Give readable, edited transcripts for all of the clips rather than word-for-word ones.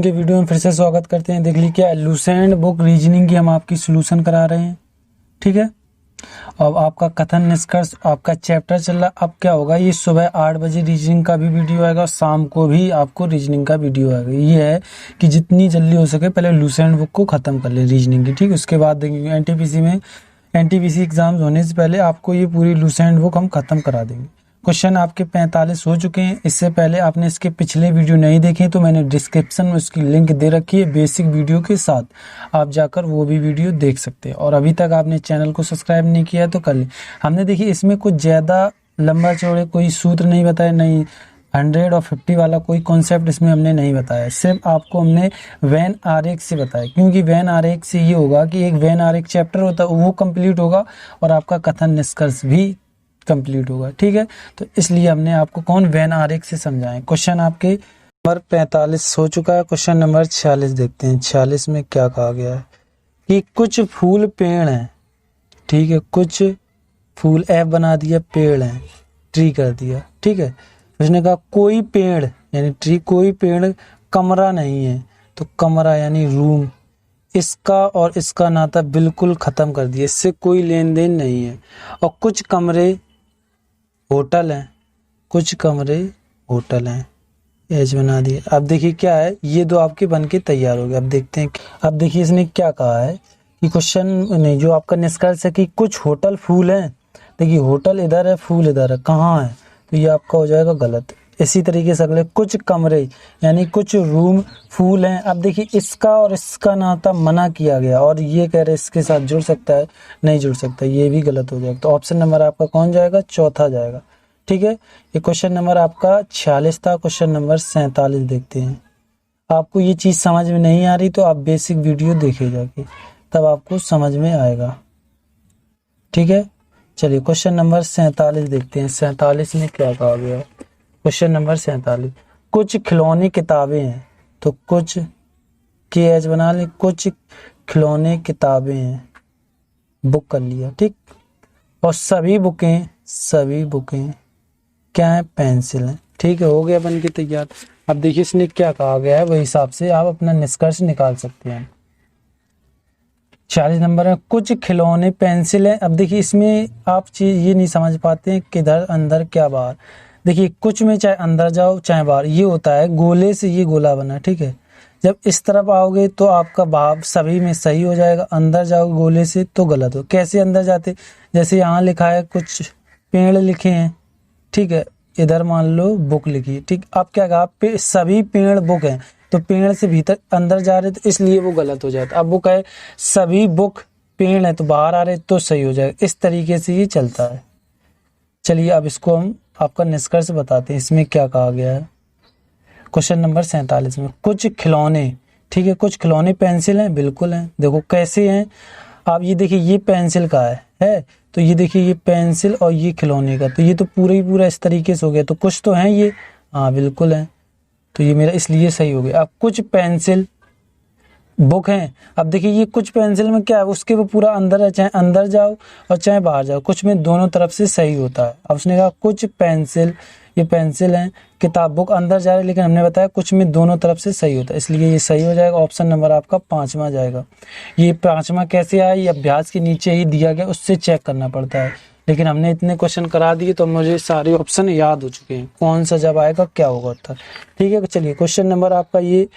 के वीडियो में फिर से स्वागत करते हैं। देख लीजिए क्या लुसेंट बुक रीजनिंग की हम आपकी सॉल्यूशन करा रहे हैं। ठीक है, अब आपका कथन निष्कर्ष आपका चैप्टर चल रहा। अब क्या होगा, ये सुबह 8 बजे रीजनिंग का भी वीडियो आएगा और शाम को भी आपको रीजनिंग का वीडियो आएगा। ये है कि जितनी जल्दी हो सके पहले लुसेंट बुक को ख़त्म कर ले रीजनिंग की। ठीक, उसके बाद देखेंगे एनटीपीसी एग्जाम्स होने से पहले आपको ये पूरी लुसेंट बुक हम ख़त्म करा देंगे। क्वेश्चन आपके 45 हो चुके हैं। इससे पहले आपने इसके पिछले वीडियो नहीं देखे तो मैंने डिस्क्रिप्शन में उसकी लिंक दे रखी है बेसिक वीडियो के साथ, आप जाकर वो भी वीडियो देख सकते हैं। और अभी तक आपने चैनल को सब्सक्राइब नहीं किया तो कर लें। हमने देखिए इसमें कुछ ज़्यादा लंबा चौड़े कोई सूत्र नहीं बताया, नहीं 100 और 50 वाला कोई कॉन्सेप्ट इसमें हमने नहीं बताया। सिर्फ आपको हमने वेन आरेख से बताया, क्योंकि वेन आरेख से ये होगा कि एक वेन आरेख चैप्टर होता है वो कंप्लीट होगा और आपका कथन निष्कर्ष भी कंप्लीट होगा। ठीक है, तो इसलिए हमने आपको वेन आरेख से समझाएं। क्वेश्चन आपके नंबर 45 हो चुका है। क्वेश्चन नंबर 46 देखते हैं। 46 में क्या कहा गया है कि कुछ फूल पेड़ हैं। ठीक है, कुछ फूल एफ बना दिया, पेड़ हैं, ट्री कर दिया। ठीक है, उसने कहा कोई पेड़ यानी ट्री, कोई पेड़ कमरा नहीं है, तो कमरा यानी रूम, इसका और इसका नाता बिल्कुल खत्म कर दिया, इससे कोई लेन देन नहीं है। और कुछ कमरे होटल हैं, कुछ कमरे होटल हैं, एज बना दिए। अब देखिए क्या है, ये दो आपके बन के तैयार हो गए। अब देखते हैं, अब देखिए इसने क्या कहा है कि क्वेश्चन नहीं, जो आपका निष्कर्ष है कि कुछ होटल फूल हैं। देखिए होटल इधर है, फूल इधर है, कहाँ है, तो ये आपका हो जाएगा गलत। इसी तरीके से अगले कुछ कमरे यानी कुछ रूम फूल हैं। अब देखिए इसका और इसका नाता मना किया गया और ये कह रहे इसके साथ जुड़ सकता है, नहीं जुड़ सकता, ये भी गलत हो जाएगा। तो ऑप्शन नंबर आपका कौन जाएगा, चौथा जाएगा। ठीक है, ये क्वेश्चन नंबर आपका 46 था। क्वेश्चन नंबर 47 देखते हैं। आपको ये चीज़ समझ में नहीं आ रही तो आप बेसिक वीडियो देखे जाके, तब आपको समझ में आएगा। ठीक है, चलिए क्वेश्चन नंबर 47 देखते हैं। 47 में क्या कहा गया है। क्वेश्चन नंबर 47, कुछ खिलौने किताबें हैं, तो कुछ के एच बना लें, कुछ खिलौने किताबें हैं, बुक कर लिया। ठीक, और सभी बुकें क्या है, पेंसिल है। ठीक है, हो गया बन के तैयार। अब देखिए इसने क्या कहा गया है, वही हिसाब से आप अपना निष्कर्ष निकाल सकते हैं। 40 नंबर में कुछ खिलौने पेंसिल है। अब देखिए इसमें आप चीज ये नहीं समझ पाते हैं किधर अंदर क्या बाहर। देखिए कुछ में चाहे अंदर जाओ चाहे बाहर, ये होता है गोले से ये गोला बना। ठीक है, जब इस तरफ आओगे तो आपका भाव सभी में सही हो जाएगा, अंदर जाओ गोले से तो गलत हो। कैसे अंदर जाते, जैसे यहाँ लिखा है कुछ पेड़ लिखे हैं। ठीक है, इधर मान लो बुक लिखी है। ठीक, अब क्या कहा, सभी पेड़ बुक हैं, तो पेड़ से भीतर अंदर जा रहे तो इसलिए वो गलत हो जाता। अब बुक है, सभी बुक पेड़ है तो बाहर आ रहे तो सही हो जाएगा। इस तरीके से ये चलता है। चलिए अब इसको हम आपका निष्कर्ष बताते हैं। इसमें क्या कहा गया है क्वेश्चन नंबर 47 में, कुछ खिलौने। ठीक है, कुछ खिलौने पेंसिल हैं, बिल्कुल हैं। देखो कैसे हैं, आप ये देखिए ये पेंसिल का है तो ये देखिए ये पेंसिल और ये खिलौने का, तो ये तो पूरा ही पूरा इस तरीके से हो गया। तो कुछ तो हैं ये, हाँ बिल्कुल हैं, तो ये मेरा इसलिए सही हो गया। अब कुछ पेंसिल बुक हैं। अब देखिए ये कुछ पेंसिल में क्या है, उसके वो पूरा अंदर है, चाहे अंदर जाओ और चाहे बाहर जाओ, कुछ में दोनों तरफ से सही होता है। अब उसने कहा कुछ पेंसिल, ये पेंसिल हैं, किताब बुक अंदर जा रही है, लेकिन हमने बताया कुछ में दोनों तरफ से सही होता है, इसलिए ये सही हो जाएगा। ऑप्शन नंबर आपका 5वां जाएगा। ये 5वां कैसे आया, ये अभ्यास के नीचे ही दिया गया, उससे चेक करना पड़ता है, लेकिन हमने इतने क्वेश्चन करा दिए तो मुझे सारे ऑप्शन याद हो चुके हैं, कौन सा जब आएगा क्या होगा उत्तर। ठीक है, चलिए क्वेश्चन नंबर आपका ये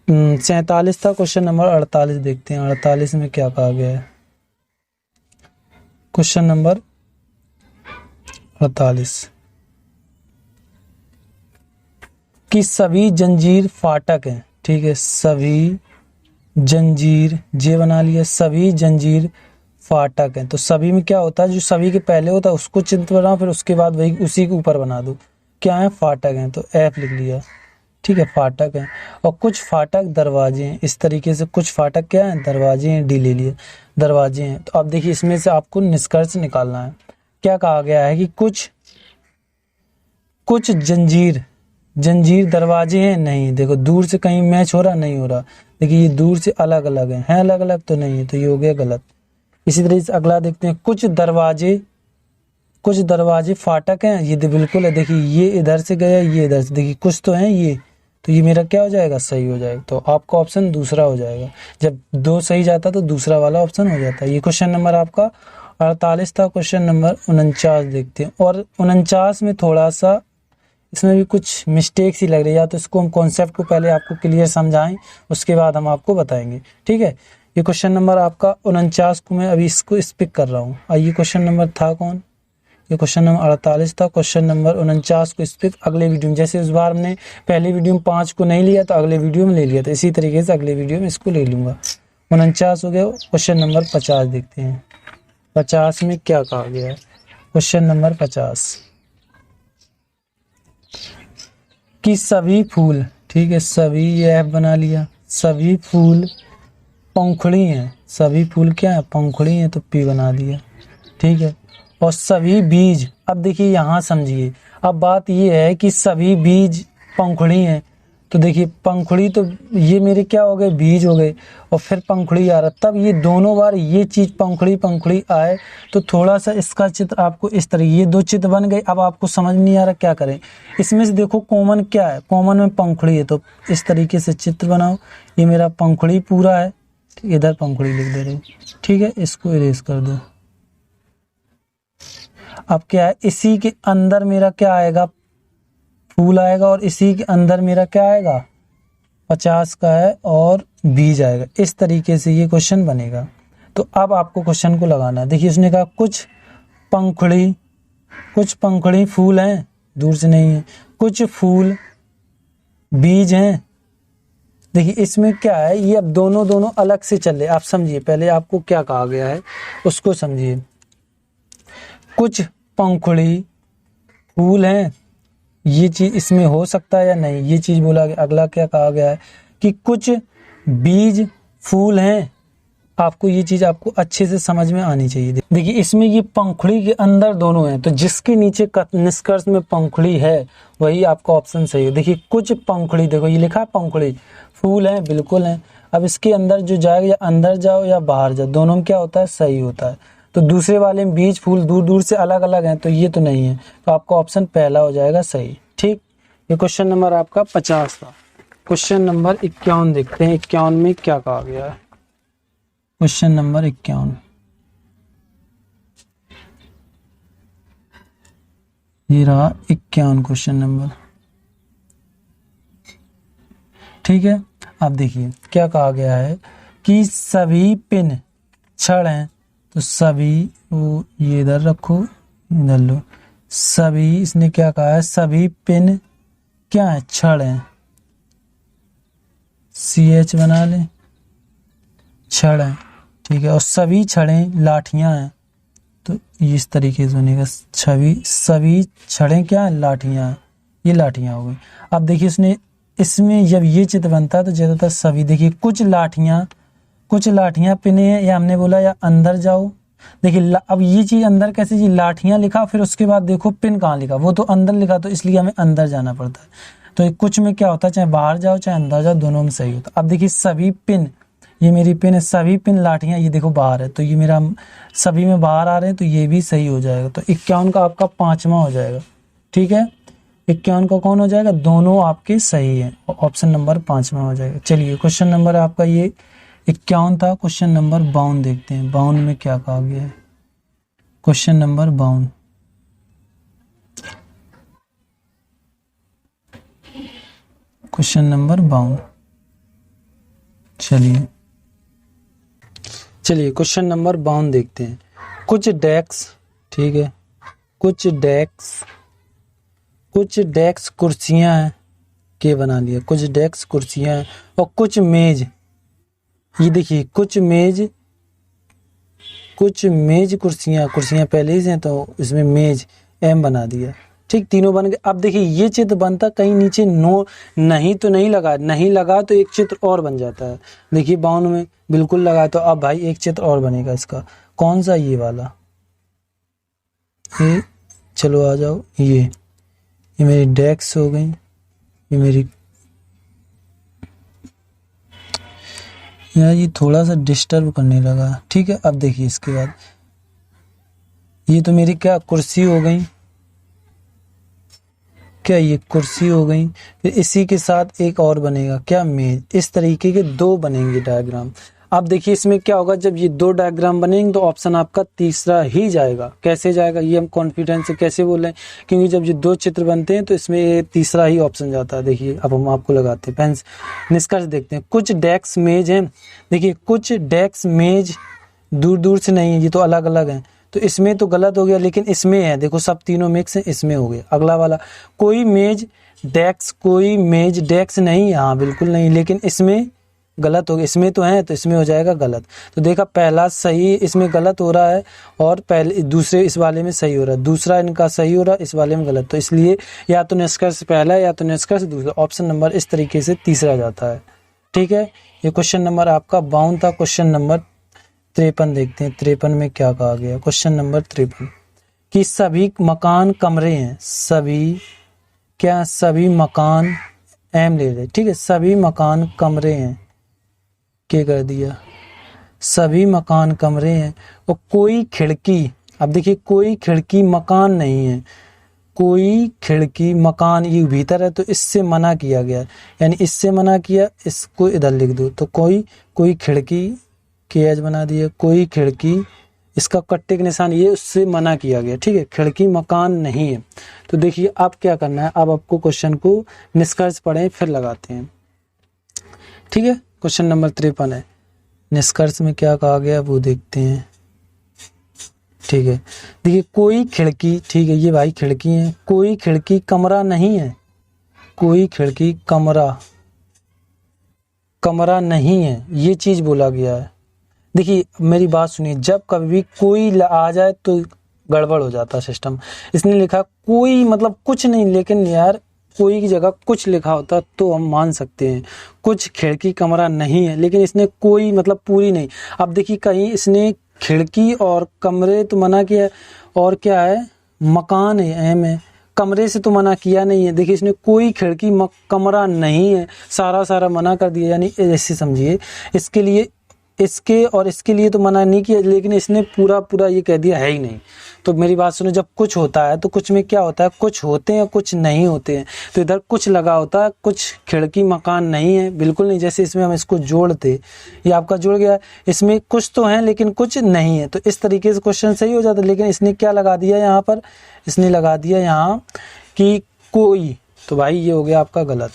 47 था। क्वेश्चन नंबर 48 देखते हैं। 48 में क्या कहा गया है। क्वेश्चन नंबर 48 कि सभी जंजीर फाटक हैं। ठीक है, सभी जंजीर, जे बना लिया, सभी जंजीर फाटक हैं। तो सभी में क्या होता है, जो सभी के पहले होता है उसको चिन्ह बनाओ, फिर उसके बाद वही उसी के ऊपर बना दो। क्या है, फाटक हैं, तो एफ लिख लिया। ठीक है, फाटक हैं। और कुछ फाटक दरवाजे हैं, इस तरीके से कुछ फाटक क्या है, दरवाजे हैं, डी ले लिए, दरवाजे हैं। तो अब देखिए इसमें से आपको निष्कर्ष निकालना है। क्या कहा गया है कि कुछ जंजीर दरवाजे हैं, नहीं। देखो दूर से कहीं मैच हो रहा, नहीं हो रहा। देखिए ये दूर से अलग अलग हैं अलग अलग तो नहीं है, तो ये हो गया गलत। इसी तरह से अगला देखते हैं, कुछ दरवाजे फाटक हैं, ये बिल्कुल है। देखिए ये इधर से गया, ये इधर से, देखिए कुछ तो हैं ये, तो ये मेरा क्या हो जाएगा, सही हो जाएगा। तो आपका ऑप्शन दूसरा हो जाएगा। जब 2 सही जाता तो दूसरा वाला ऑप्शन हो जाता है। ये क्वेश्चन नंबर आपका 48 था। क्वेश्चन नंबर 49 देखते हैं। और 49 में थोड़ा सा इसमें भी कुछ मिस्टेक्स ही लग रही है, या तो इसको हम कॉन्सेप्ट को पहले आपको क्लियर समझाएं, उसके बाद हम आपको बताएंगे, ठीक है। ये क्वेश्चन नंबर आपका 49 को मैं अभी इसको स्पिक कर रहा हूँ। और ये क्वेश्चन नंबर था कौन, ये क्वेश्चन नंबर 48 था। क्वेश्चन नंबर 49 को स्पिक अगले वीडियो में, जैसे इस बार हमने पहली वीडियो में 5 को नहीं लिया तो अगले वीडियो में ले लिया, तो इसी तरीके से अगले वीडियो में इसको ले लूंगा। 49 हो गया। क्वेश्चन नंबर 50 देखते हैं। 50 में क्या कहा गया है। क्वेश्चन नंबर 50 कि सभी फूल, ठीक है, सभी ये बना लिया, सभी फूल पंखुड़ी हैं। सभी फूल क्या है, पंखुड़ी हैं, तो पी बना दिया, ठीक है। और सभी बीज, अब देखिए यहाँ समझिए, अब बात ये है कि सभी बीज पंखुड़ी हैं, तो देखिए पंखुड़ी तो ये मेरे क्या हो गए, बीज हो गए, और फिर पंखुड़ी आ रहा, तब ये दोनों बार ये चीज़ पंखुड़ी पंखुड़ी आए तो थोड़ा सा इसका चित्र आपको इस तरह, ये 2 चित्र बन गए। अब आपको समझ नहीं आ रहा क्या करें, इसमें से देखो कॉमन क्या है, कॉमन में पंखुड़ी है, तो इस तरीके से चित्र बनाओ। ये मेरा पंखुड़ी पूरा है, इधर पंखुड़ी लिख दे रही हूँ, ठीक है, इसको इरेज कर दो। अब क्या है, इसी के अंदर मेरा क्या आएगा, फूल आएगा, और इसी के अंदर मेरा क्या आएगा, 50 का है और बीज आएगा। इस तरीके से ये क्वेश्चन बनेगा। तो अब आपको क्वेश्चन को लगाना है। देखिए उसने कहा कुछ पंखुड़ी फूल हैं, दूर से नहीं है, कुछ फूल बीज हैं। देखिए इसमें क्या है, ये अब दोनों अलग से चल रहे। आप समझिए, पहले आपको क्या कहा गया है उसको समझिए। कुछ पंखुड़ी फूल हैं, ये चीज इसमें हो सकता है या नहीं, ये चीज बोला गया। अगला क्या कहा गया है कि कुछ बीज फूल हैं। आपको ये चीज आपको अच्छे से समझ में आनी चाहिए। देखिए इसमें ये पंखुड़ी के अंदर दोनों हैं, तो जिसके नीचे निष्कर्ष में पंखुड़ी है वही आपका ऑप्शन सही है। देखिए कुछ पंखुड़ी, देखो ये लिखा है पंखुड़ी, फूल हैं, बिल्कुल हैं। अब इसके अंदर जो जाएगा, या अंदर जाओ या बाहर जाओ, दोनों में क्या होता है, सही होता है। तो दूसरे वाले में बीज फूल दूर दूर से अलग अलग हैं, तो ये तो नहीं है, तो आपका ऑप्शन पहला हो जाएगा सही, ठीक। ये क्वेश्चन नंबर आपका 50 था। क्वेश्चन नंबर 51 देखते हैं। 51 में क्या कहा गया है। क्वेश्चन नंबर 51, ये रहा 51 क्वेश्चन नंबर, ठीक है। अब देखिए क्या कहा गया है कि सभी पिन छड़ हैं, तो सभी, वो ये इधर रखो, इधर लो, सभी, इसने क्या कहा है, सभी पिन क्या है, छड़ हैं, CH बना ले, छड़ हैं, ठीक है। और सभी छड़ें लाठियां हैं, तो इस तरीके से बनेगा, सभी छड़ें क्या है, लाठियां हैं, ये लाठियां हो गई। अब देखिए उसने इसमें जब ये चित्र बनता है तो ज्यादातर सभी, देखिए कुछ लाठियां पिने हैं, या हमने बोला या अंदर जाओ। देखिए अब ये चीज अंदर कैसे, जी लाठियां लिखा, फिर उसके बाद देखो पिन कहाँ लिखा, वो तो अंदर लिखा, तो इसलिए हमें अंदर जाना पड़ता है। तो कुछ में क्या होता है, चाहे बाहर जाओ चाहे अंदर जाओ, दोनों में सही होता है। अब देखिए सभी पिन, ये मेरी पिन है, सभी पिन लाठियां, ये देखो बाहर है, तो ये मेरा सभी में बाहर आ रहे हैं, तो ये भी सही हो जाएगा। तो 51 का आपका 5वां हो जाएगा, ठीक है। 51 का कौन हो जाएगा, दोनों आपके सही है, ऑप्शन नंबर 5वां हो जाएगा। चलिए क्वेश्चन नंबर आपका ये 51 था। क्वेश्चन नंबर 52 देखते हैं। 52 में क्या कहा गया है। क्वेश्चन नंबर 52, क्वेश्चन नंबर 52, चलिए क्वेश्चन नंबर 52 देखते हैं। कुछ डेस्क, ठीक है, कुछ डेस्क कुर्सियां हैं, के बना लिया, कुछ डेस्क कुर्सियां हैं, और कुछ मेज, ये देखिए कुछ मेज कुर्सियां पहले से हैं, तो इसमें मेज M बना दिया, ठीक, तीनों बन गए। अब देखिए ये चित्र बनता कहीं नीचे नो नहीं तो नहीं लगा तो एक चित्र और बन जाता है। देखिए 52 में बिल्कुल लगा, तो अब भाई एक चित्र और बनेगा इसका, कौन सा, ये वाला, ये, चलो आ जाओ, ये मेरी डेस्क हो गई, ये मेरी, यार ये थोड़ा सा डिस्टर्ब करने लगा, ठीक है। अब देखिए इसके बाद ये तो मेरी क्या कुर्सी हो गई, क्या ये कुर्सी हो गई, फिर इसी के साथ एक और बनेगा क्या, मेज। इस तरीके के दो बनेंगे डायग्राम। अब देखिए इसमें क्या होगा, जब ये दो डायग्राम बनेंगे तो ऑप्शन आपका तीसरा ही जाएगा। कैसे जाएगा ये हम कॉन्फिडेंस से कैसे बोल रहे हैं, क्योंकि जब ये दो चित्र बनते हैं तो इसमें ये तीसरा ही ऑप्शन जाता है। देखिए अब हम आपको लगाते हैं पेंस, निष्कर्ष देखते हैं। कुछ डेस्क मेज हैं, देखिए कुछ डेस्क मेज दूर दूर से नहीं है, ये तो अलग अलग हैं, तो इसमें तो गलत हो गया, लेकिन इसमें है, देखो सब तीनों मिक्स हैं, इसमें हो गया। अगला वाला, कोई मेज डेस्क, कोई मेज डेस्क नहीं, हाँ बिल्कुल नहीं, लेकिन इसमें गलत हो गया, इसमें तो है तो इसमें हो जाएगा गलत। तो देखा पहला सही इसमें गलत हो रहा है और पहले दूसरे इस वाले में सही हो रहा है, दूसरा इनका सही हो रहा है, इस वाले में गलत। तो इसलिए या तो निष्कर्ष पहला या तो निष्कर्ष दूसरा, ऑप्शन नंबर इस तरीके से तीसरा जाता है। ठीक है, ये क्वेश्चन नंबर आपका 52 था। क्वेश्चन नंबर 53 देखते हैं, 53 में क्या कहा गया। क्वेश्चन नंबर 53 कि सभी मकान कमरे हैं, सभी क्या, सभी मकान एम ले रहे, ठीक है, सभी मकान कमरे हैं, क्या कर दिया, सभी मकान कमरे हैं और कोई खिड़की, अब देखिए कोई खिड़की मकान नहीं है, कोई खिड़की मकान ये भीतर है, तो इससे मना किया गया, यानी इससे मना किया, इसको इधर लिख दो। तो कोई खिड़की के एज बना दिया, कोई खिड़की, इसका कट्टे के निशान ये, उससे मना किया गया। ठीक है, खिड़की मकान नहीं है। तो देखिए अब क्या करना है, अब आपको क्वेश्चन को निष्कर्ष पढ़ें फिर लगाते हैं। ठीक है, क्वेश्चन नंबर 53 है, निष्कर्ष में क्या कहा गया वो देखते हैं। ठीक है, देखिए कोई खिड़की, ठीक है ये भाई खिड़की है, कोई खिड़की कमरा नहीं है, कोई खिड़की कमरा नहीं है, ये चीज बोला गया है। देखिए मेरी बात सुनिए, जब कभी भी कोई आ जाए तो गड़बड़ हो जाता है सिस्टम। इसने लिखा कोई मतलब कुछ नहीं, लेकिन यार कोई की जगह कुछ लिखा होता तो हम मान सकते हैं। कुछ खिड़की कमरा नहीं है, लेकिन इसने कोई मतलब पूरी नहीं। अब देखिए कहीं इसने खिड़की और कमरे तो मना किया, और क्या है मकान है, एम है, कमरे से तो मना किया नहीं है। देखिए इसने कोई खिड़की कमरा नहीं है, सारा मना कर दिया, यानी ऐसे समझिए इसके लिए, इसके और इसके लिए तो मना नहीं किया, लेकिन इसने पूरा ये कह दिया है ही नहीं। तो मेरी बात सुनो, जब कुछ होता है तो कुछ में क्या होता है, कुछ होते हैं कुछ नहीं होते हैं। तो इधर कुछ लगा होता है, कुछ खिड़की मकान नहीं है, बिल्कुल नहीं। जैसे इसमें हम इसको जोड़ते, ये आपका जुड़ गया, इसमें कुछ तो है लेकिन कुछ नहीं है, तो इस तरीके से क्वेश्चन सही हो जाता। लेकिन इसने क्या लगा दिया यहाँ पर, इसने लगा दिया यहाँ कि कोई, तो भाई ये हो गया आपका गलत,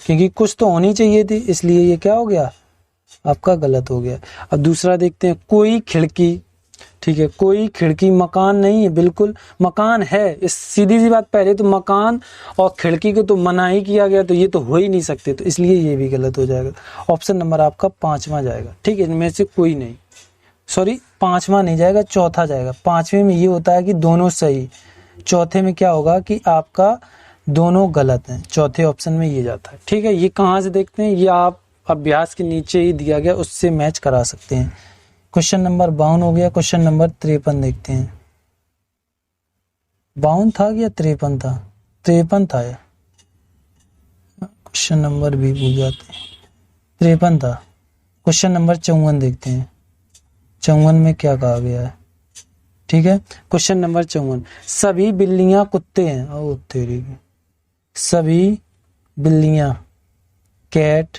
क्योंकि कुछ तो होनी चाहिए थी, इसलिए ये क्या हो गया आपका गलत हो गया। अब दूसरा देखते हैं, कोई खिड़की, ठीक है कोई खिड़की मकान नहीं है, बिल्कुल मकान है। इस सीधी सी बात, पहले तो मकान और खिड़की को तो मना ही किया गया, तो ये तो हो ही नहीं सकते, तो इसलिए ये भी गलत हो जाएगा। ऑप्शन नंबर आपका 5वां जाएगा। ठीक है, इनमें से कोई नहीं, सॉरी 5वां नहीं जाएगा, चौथा जाएगा। 5वें में ये होता है कि दोनों सही, चौथे में क्या होगा कि आपका दोनों गलत हैं, चौथे ऑप्शन में ये जाता है। ठीक है, ये कहाँ से देखते हैं, ये आप अभ्यास के नीचे ही दिया गया उससे मैच करा सकते हैं। क्वेश्चन नंबर 52 हो गया। क्वेश्चन नंबर 53 देखते हैं। 52 था या 53 था, 53 था या क्वेश्चन नंबर भी भूल जाते हैं, 53 था। क्वेश्चन नंबर 54 देखते हैं, 54 में क्या कहा गया है। ठीक है, क्वेश्चन नंबर 54, सभी बिल्लियां कुत्ते हैं, ओ तेरी, सभी बिल्लियां कैट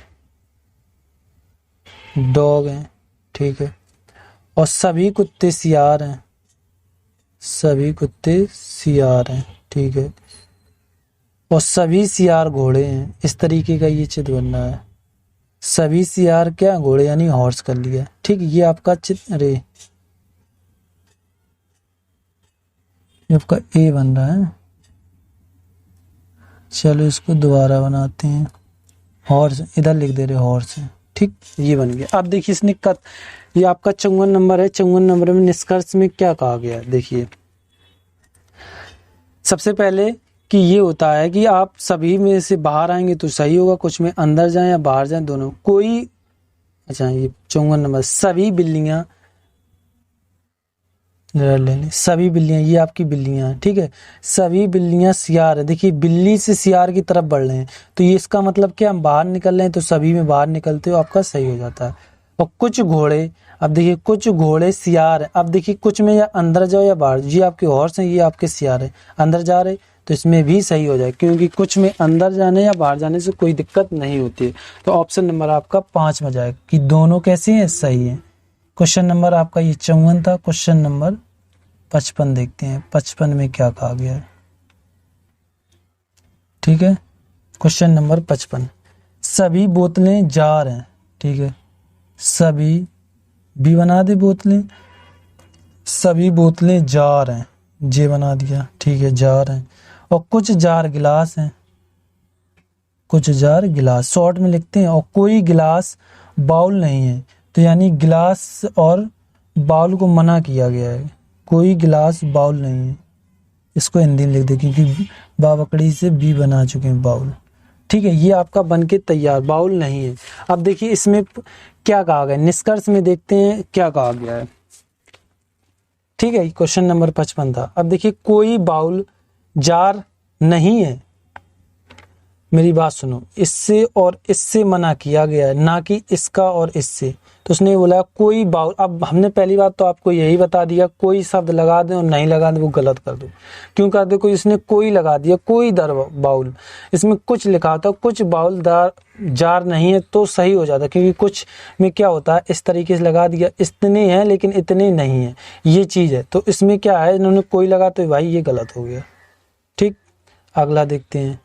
डॉग हैं, ठीक है, और सभी कुत्ते सियार हैं, सभी कुत्ते सियार हैं, ठीक है, और सभी सियार घोड़े हैं। इस तरीके का ये चित्र बनना है, सभी सियार क्या घोड़े, यानी हॉर्स कर लिया। ठीक, ये आपका चित्र, अरे ये आपका ए बन रहा है, चलो इसको दोबारा बनाते हैं, हॉर्स इधर लिख दे रहे हॉर्स है। ठीक, ये बन गया। अब देखिए इसने ये आपका 54 नंबर है, 54 नंबर में निष्कर्ष में क्या कहा गया है। देखिए सबसे पहले कि ये होता है कि आप सभी में से बाहर आएंगे तो सही होगा, कुछ में अंदर जाएं या बाहर जाएं दोनों, कोई, अच्छा ये 54 नंबर, सभी बिल्लियां लेने, सभी बिल्लियां, ये आपकी बिल्लियां हैं, ठीक है, सभी बिल्लियां सियार है। देखिए बिल्ली से सियार की तरफ बढ़ रहे हैं, तो ये इसका मतलब क्या, हम बाहर निकल रहे हैं, तो सभी में बाहर निकलते हो आपका सही हो जाता है। और कुछ घोड़े, अब देखिए कुछ घोड़े सियार है, अब देखिए कुछ में या अंदर जाओ या बाहर, ये आपके हॉर्स हैं, ये आपके सियार है, अंदर जा रहे तो इसमें भी सही हो जाए, क्योंकि कुछ में अंदर जाने या बाहर जाने से कोई दिक्कत नहीं होती है। तो ऑप्शन नंबर आपका 5 में जाएगा कि दोनों कैसे हैं, सही है। क्वेश्चन नंबर आपका ये 54 था। क्वेश्चन नंबर 55 देखते हैं, 55 में क्या कहा गया है। ठीक है, क्वेश्चन नंबर 55, सभी बोतलें जार हैं। ठीक है, सभी भी बना दे बोतलें, सभी बोतलें जार हैं, जे बना दिया। ठीक है, जार हैं, और कुछ जार गिलास हैं, कुछ जार गिलास शॉर्ट में लिखते हैं, और कोई गिलास बाउल नहीं है। तो यानी गिलास और बाउल को मना किया गया है, कोई गिलास बाउल नहीं है। इसको हिंदी में लिख दे, क्योंकि बावकड़ी से बी बना चुके हैं बाउल। ठीक है, ये आपका बनके तैयार, बाउल नहीं है। अब देखिए इसमें क्या कहा गया, निष्कर्ष में देखते हैं क्या कहा गया है। ठीक है, क्वेश्चन नंबर 55 था। अब देखिए कोई बाउल जार नहीं है, मेरी बात सुनो, इससे और इससे मना किया गया है, ना कि इसका और इससे। तो उसने बोला कोई बाउल। अब हमने पहली बात तो आपको यही बता दिया, कोई शब्द लगा दें और नहीं लगा दें वो गलत कर दो। क्यों कर दो, कोई इसने कोई लगा दिया, कोई दर बाउल, इसमें कुछ लिखा होता, कुछ बाउल दार जार नहीं है तो सही हो जाता, क्योंकि कुछ में क्या होता है इस तरीके से लगा दिया, इतने हैं लेकिन इतने नहीं है, ये चीज़ है। तो इसमें क्या है, इन्होंने कोई लगा तो भाई ये गलत हो गया। ठीक, अगला देखते हैं।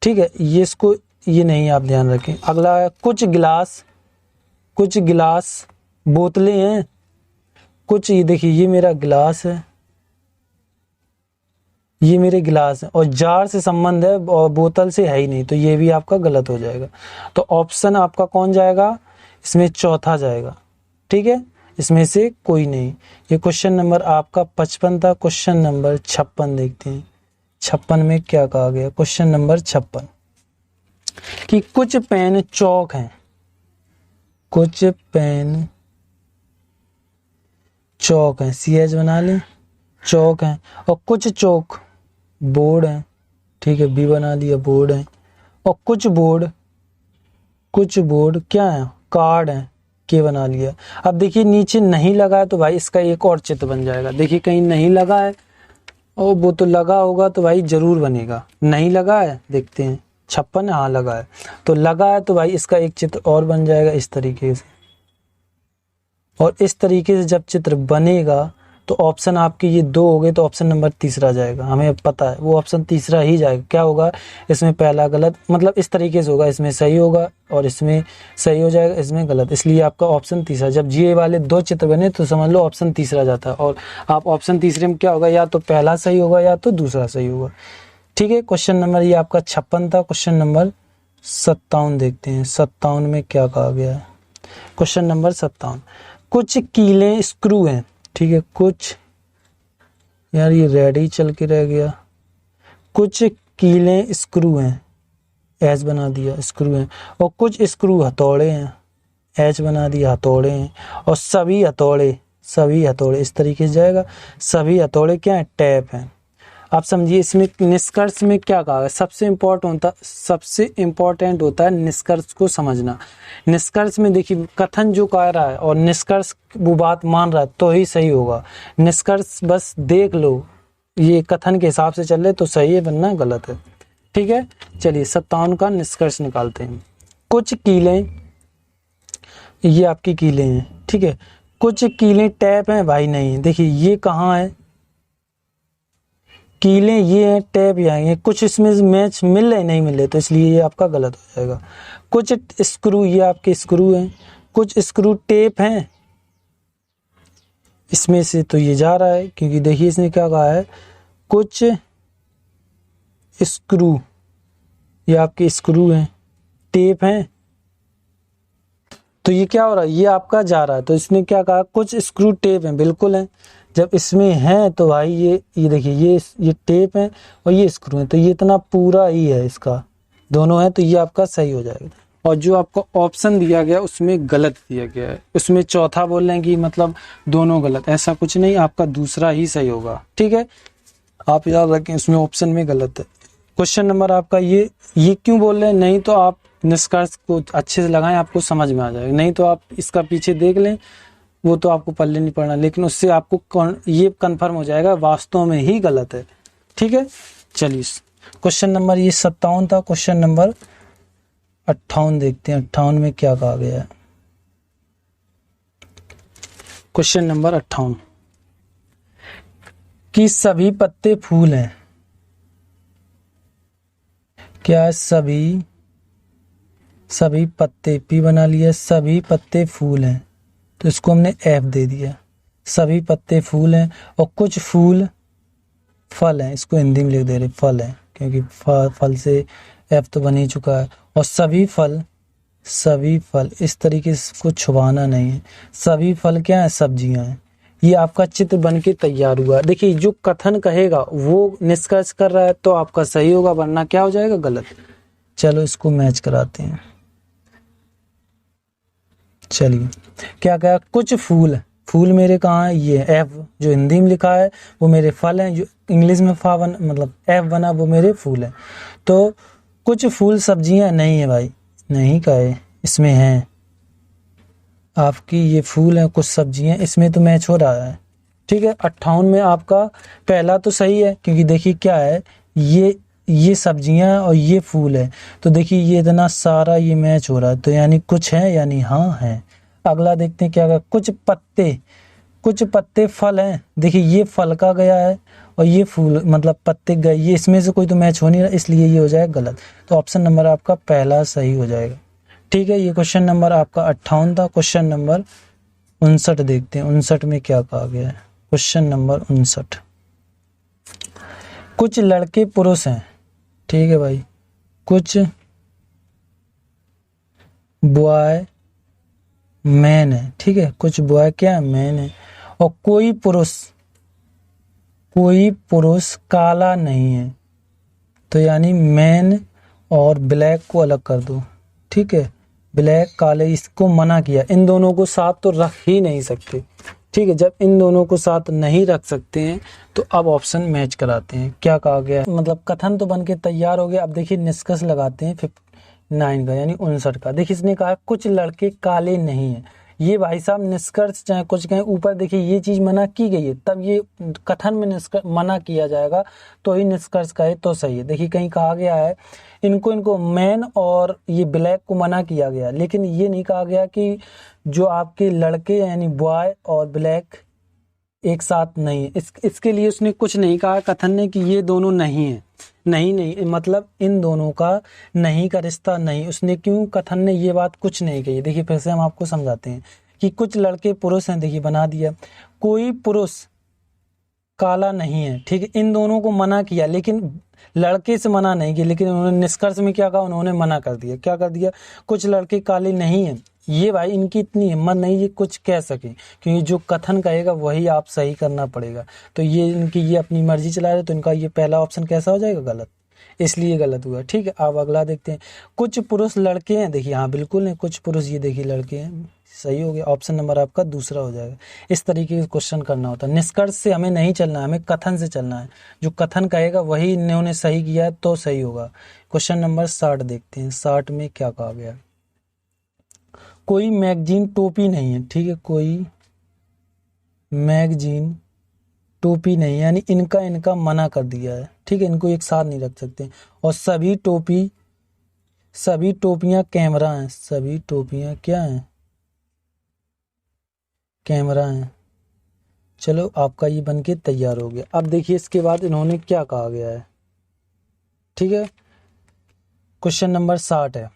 ठीक है, ये इसको ये नहीं आप ध्यान रखें। अगला है कुछ गिलास, कुछ गिलास बोतलें हैं, कुछ, ये देखिए ये मेरा गिलास है, ये मेरे गिलास है, और जार से संबंध है और बोतल से है ही नहीं, तो ये भी आपका गलत हो जाएगा। तो ऑप्शन आपका कौन जाएगा, इसमें चौथा जाएगा। ठीक है, इसमें से कोई नहीं। ये क्वेश्चन नंबर आपका 55 था। क्वेश्चन नंबर 56 देखते हैं, 56 में क्या कहा गया। क्वेश्चन नंबर 56 कि कुछ पेन चौक हैं, कुछ पेन चौक हैं, CH बना लें, चौक हैं, और कुछ चौक बोर्ड हैं। ठीक है, B बना दिया, बोर्ड हैं, और कुछ बोर्ड क्या है, कार्ड हैं, के बना लिया। अब देखिए नीचे नहीं लगा है तो भाई इसका एक और चित्र बन जाएगा। देखिए कहीं नहीं लगा है, और वो तो लगा होगा तो भाई जरूर बनेगा। नहीं लगा है, देखते हैं 56, हाँ लगा है, तो लगा है तो भाई इसका एक चित्र और बन जाएगा इस तरीके से। और इस तरीके से जब चित्र बनेगा तो ऑप्शन आपके ये 2 हो गए, तो ऑप्शन नंबर तीसरा जाएगा। हमें पता है वो ऑप्शन तीसरा ही जाएगा। क्या होगा, इसमें पहला गलत, मतलब इस तरीके से होगा, इसमें सही होगा और इसमें सही हो जाएगा, इसमें गलत, इसलिए आपका ऑप्शन तीसरा। जब ये वाले 2 चित्र बने तो समझ लो ऑप्शन तीसरा जाता है, और आप ऑप्शन तीसरे में क्या होगा, या तो पहला सही होगा या तो दूसरा सही होगा। ठीक है, क्वेश्चन नंबर ये आपका 56 था। क्वेश्चन नंबर 57 देखते हैं, 57 में क्या कहा गया है। क्वेश्चन नंबर 57, कुछ कीले स्क्रू हैं। ठीक है, कुछ, यार ये रेड ही चल के रह गया, कुछ कीले स्क्रू हैं, एच बना दिया, स्क्रू हैं, और कुछ स्क्रू हथौड़े हैं, एच बना दिया, हथौड़े हैं, और सभी हथौड़े इस तरीके से जाएगा। सभी हथौड़े क्या है, टैप हैं। आप समझिए इसमें निष्कर्ष में क्या कहा है, सबसे इम्पोर्टेंट होता है निष्कर्ष को समझना। निष्कर्ष में देखिए कथन जो कह रहा है और निष्कर्ष वो बात मान रहा है तो ही सही होगा। निष्कर्ष बस देख लो, ये कथन के हिसाब से चल रहे तो सही है, वरना गलत है। ठीक है, चलिए 57 का निष्कर्ष निकालते हैं। कुछ कीलें, ये आपकी कीलें हैं। ठीक है, कुछ कीलें टैप हैं, भाई नहीं, देखिए ये कहाँ है, कीलें ये हैं, टैप यहाँ है, कुछ इसमें मैच मिल रहे नहीं मिल रहे, तो इसलिए ये आपका गलत हो जाएगा। कुछ स्क्रू, ये आपके स्क्रू हैं, कुछ स्क्रू टेप हैं, इसमें से तो ये जा रहा है, क्योंकि देखिए इसने क्या कहा है, कुछ स्क्रू, ये आपके स्क्रू हैं, टेप हैं, तो ये क्या हो रहा है, ये आपका जा रहा है, तो इसने क्या कहा, कुछ स्क्रू टेप हैं, बिल्कुल हैं। जब इसमें है तो भाई ये देखिए ये टेप है और ये स्क्रू है, तो ये इतना पूरा ही है, इसका दोनों है, तो ये आपका सही हो जाएगा। और जो आपको ऑप्शन दिया गया उसमें गलत दिया गया है, उसमें चौथा बोल रहे हैं कि मतलब दोनों गलत, ऐसा कुछ नहीं, आपका दूसरा ही सही होगा। ठीक है, आप याद रखें इसमें ऑप्शन में गलत है। क्वेश्चन नंबर आपका ये क्यों बोल रहे हैं, नहीं तो आप निष्कर्ष को अच्छे से लगाएं, आपको समझ में आ जाएगा, नहीं तो आप इसका पीछे देख लें, वो तो आपको पल्ले नहीं पड़ना, लेकिन उससे आपको ये कंफर्म हो जाएगा वास्तव में ही गलत है। ठीक है। चलिए क्वेश्चन नंबर ये 57 था। क्वेश्चन नंबर 58 देखते हैं, 58 में क्या कहा गया है। क्वेश्चन नंबर 58 कि सभी पत्ते फूल हैं। क्या सभी पत्ते, पी बना लिया, सभी पत्ते फूल हैं, तो इसको हमने एफ दे दिया। सभी पत्ते फूल हैं और कुछ फूल फल हैं, इसको हिंदी में लिख दे रहे फल हैं, क्योंकि फल से एफ तो बन ही चुका है। और सभी फल इस तरीके से इसको छुपाना नहीं है। सभी फल क्या है, सब्जियां हैं। ये आपका चित्र बन के तैयार हुआ। देखिए जो कथन कहेगा वो निष्कर्ष कर रहा है तो आपका सही होगा, वरना क्या हो जाएगा, गलत। चलो इसको मैच कराते हैं। चलिए क्या कहा, कुछ फूल मेरे कहाँ है, ये एफ जो हिंदी में लिखा है वो मेरे फल हैं, जो इंग्लिश में मतलब एफ बना वो मेरे फूल हैं। तो कुछ फूल सब्जियां नहीं है भाई, नहीं कहे, इसमें हैं आपकी, ये फूल हैं कुछ सब्जियां, इसमें तो मैच हो रहा है। ठीक है। 58 में आपका पहला तो सही है, क्योंकि देखिए क्या है, ये सब्जियां और ये फूल है, तो देखिए ये इतना सारा ये मैच हो रहा है, तो यानी कुछ है, यानी हाँ है। अगला देखते हैं क्या है, कुछ पत्ते फल हैं। देखिए ये फल का गया है और ये फूल मतलब पत्ते गए, ये इसमें से कोई तो मैच हो नहीं रहा, इसलिए ये हो जाएगा गलत। तो ऑप्शन नंबर आपका पहला सही हो जाएगा। ठीक है। ये क्वेश्चन नंबर आपका 58 था। क्वेश्चन नंबर 59 देखते हैं, 59 में क्या कहा गया है। क्वेश्चन नंबर 59, कुछ लड़के पुरुष हैं। ठीक है भाई, कुछ बॉय मैन है। ठीक है, कुछ बॉय क्या है, मैन है। और कोई पुरुष काला नहीं है, तो यानी मैन और ब्लैक को अलग कर दो। ठीक है, ब्लैक काले इसको मना किया, इन दोनों को साथ तो रख ही नहीं सकते। ठीक है, जब इन दोनों को साथ नहीं रख सकते हैं तो अब ऑप्शन मैच कराते हैं। क्या कहा गया है, मतलब कथन तो बन के तैयार हो गया। अब देखिए निष्कर्ष लगाते हैं 59 का, यानी 59 का। देखिए इसने कहा कुछ लड़के काले नहीं हैं। ये भाई साहब निष्कर्ष चाहे कुछ कहें, ऊपर देखिए ये चीज मना की गई है, तब ये कथन में मना किया जाएगा तो ही निष्कर्ष कहे तो सही है। देखिए कहीं कहा गया है इनको मैन और ये ब्लैक को मना किया गया, लेकिन ये नहीं कहा गया कि जो आपके लड़के यानी बॉय और ब्लैक एक साथ नहीं है। इसके लिए उसने कुछ नहीं कहा कथन ने कि ये दोनों नहीं है, नहीं मतलब इन दोनों का नहीं का रिश्ता नहीं। उसने क्यों, कथन ने ये बात कुछ नहीं कही। देखिए फिर से हम आपको समझाते हैं कि कुछ लड़के पुरुष हैं। देखिए बना दिया, कोई पुरुष काला नहीं है। ठीक है, इन दोनों को मना किया, लेकिन लड़के से मना नहीं किया, लेकिन उन्होंने निष्कर्ष में क्या कहा, उन्होंने मना कर दिया। क्या कर दिया, कुछ लड़के काले नहीं हैं। ये भाई इनकी इतनी हिम्मत नहीं ये कुछ कह सके, क्योंकि जो कथन कहेगा वही आप सही करना पड़ेगा। तो ये इनकी ये अपनी मर्जी चला रहे, तो इनका ये पहला ऑप्शन कैसा हो जाएगा, गलत, इसलिए गलत हुआ। ठीक है, अब अगला देखते हैं, कुछ पुरुष लड़के हैं। देखिए हाँ बिल्कुल नहीं, कुछ पुरुष ये देखिए लड़के हैं, सही हो गया। ऑप्शन नंबर आपका दूसरा हो जाएगा। इस तरीके से क्वेश्चन करना होता है। निष्कर्ष से हमें नहीं चलना है, हमें कथन से चलना है। जो कथन कहेगा वही इन्होंने सही किया है तो सही होगा। क्वेश्चन नंबर 60 देखते हैं, 60 में क्या कहा गया, कोई मैगजीन टोपी नहीं है। ठीक है, कोई मैगजीन टोपी नहीं, यानी इनका मना कर दिया है। ठीक है, इनको एक साथ नहीं रख सकते। और सभी टोपियां कैमरा हैं। सभी टोपियां क्या हैं, कैमरा हैं। चलो आपका ये बन के तैयार हो गया। अब देखिए इसके बाद इन्होंने क्या कहा गया है। ठीक है, क्वेश्चन नंबर 60 है,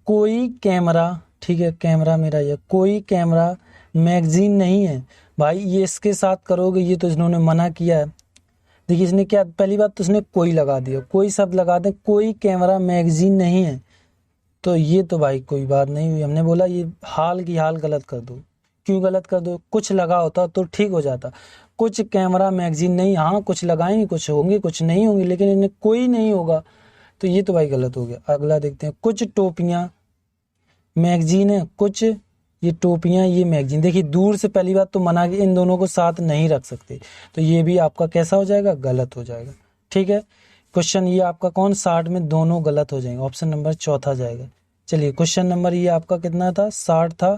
कोई कैमरा, ठीक है कैमरा मेरा, ये कोई कैमरा मैगजीन नहीं है। भाई ये इसके साथ करोगे, ये तो इन्होंने मना किया है। देखिए इसने क्या, पहली बात तो इसने कोई लगा दिया, कोई शब्द लगा दे, कोई कैमरा मैगजीन नहीं है, तो ये तो भाई कोई बात नहीं हुई। हमने बोला ये हाल की हाल गलत कर दो। क्यों गलत कर दो, कुछ लगा होता तो ठीक हो जाता। कुछ कैमरा मैगजीन नहीं, हाँ कुछ लगाएंगे, कुछ होंगे कुछ नहीं होंगे, लेकिन इन्हें कोई नहीं होगा, तो ये तो भाई गलत हो गया। अगला देखते हैं, कुछ टोपियां मैगजीन है, कुछ ये टोपियां ये मैगजीन। देखिए दूर से पहली बात तो मना कि इन दोनों को साथ नहीं रख सकते, तो ये भी आपका कैसा हो जाएगा, गलत हो जाएगा। ठीक है, क्वेश्चन ये आपका कौन, 60 में दोनों गलत हो जाएंगे, ऑप्शन नंबर चौथा जाएगा। चलिए क्वेश्चन नंबर ये आपका कितना था, 60 था।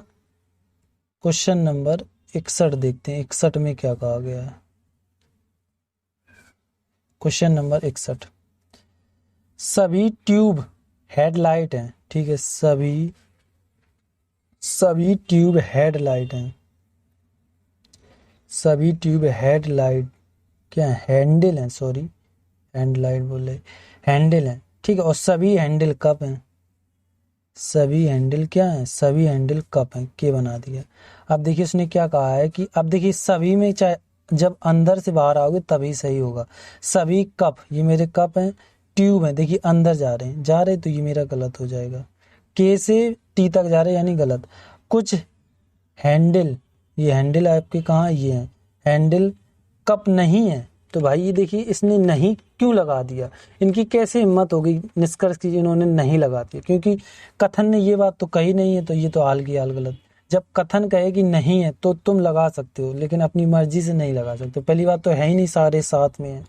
क्वेश्चन नंबर 61 देखते हैं, 61 में क्या कहा गया है। क्वेश्चन नंबर 61, सभी ट्यूब हेडलाइट हैं, ठीक है, सभी ट्यूब हेडलाइट हैं, सभी ट्यूब हेडलाइट क्या है, हैंडल है, सॉरी हैंडलाइट बोल रहे, हैंडल है, ठीक है, और सभी हैंडल कप हैं, सभी हैंडल क्या है, सभी हैंडल कप हैं, के बना दिया। अब देखिए उसने क्या कहा है कि अब देखिए सभी में चाहे जब अंदर से बाहर आओगे तभी सही होगा। सभी कप, ये मेरे कप हैं, ट्यूब है, देखिए अंदर जा रहे हैं तो ये मेरा गलत हो जाएगा। के से टी तक जा रहे हैं यानी गलत। कुछ हैंडल, ये हैंडल आपके कहाँ, ये है हैंडल, कप नहीं है, तो भाई ये देखिए इसने नहीं क्यों लगा दिया, इनकी कैसे हिम्मत हो गई निष्कर्ष की इन्होंने नहीं लगा दिया, क्योंकि कथन ने ये बात तो कही नहीं है, तो ये तो हाल की हाल गलत। जब कथन कहे कि नहीं है तो तुम लगा सकते हो, लेकिन अपनी मर्जी से नहीं लगा सकते। पहली बात तो है ही नहीं, सारे साथ में है,